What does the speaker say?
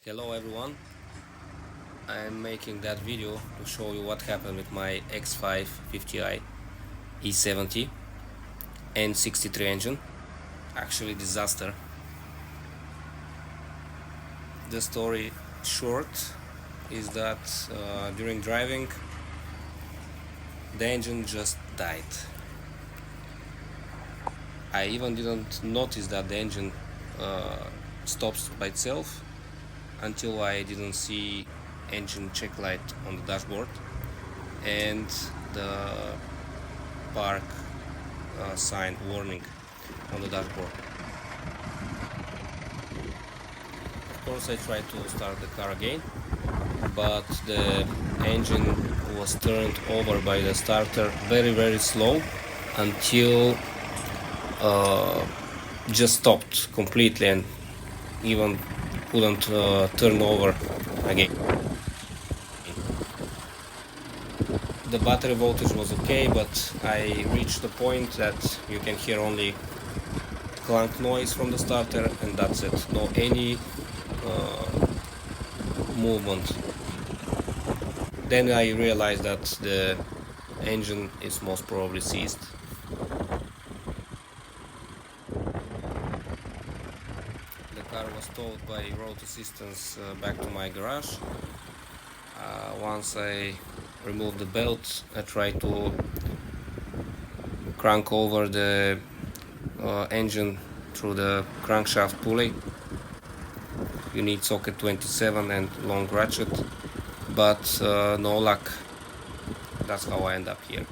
Hello everyone, I'm making that video to show you what happened with my X5 50i E70 N63 engine. Actually disaster. The story short is that during driving the engine just died. I even didn't notice that the engine stops by itself until I didn't see engine check light on the dashboard and the park sign warning on the dashboard. Of course I tried to start the car again, but the engine was turned over by the starter very slow until just stopped completely and even couldn't turn over again. The battery voltage was okay, but I reached the point that you can hear only clank noise from the starter, and that's it. No any movement. Then I realized that the engine is most probably seized. The car was towed by road assistance back to my garage. Once I removed the belt, I tried to crank over the engine through the crankshaft pulley. You need socket 27 and long ratchet, but no luck. That's how I end up here.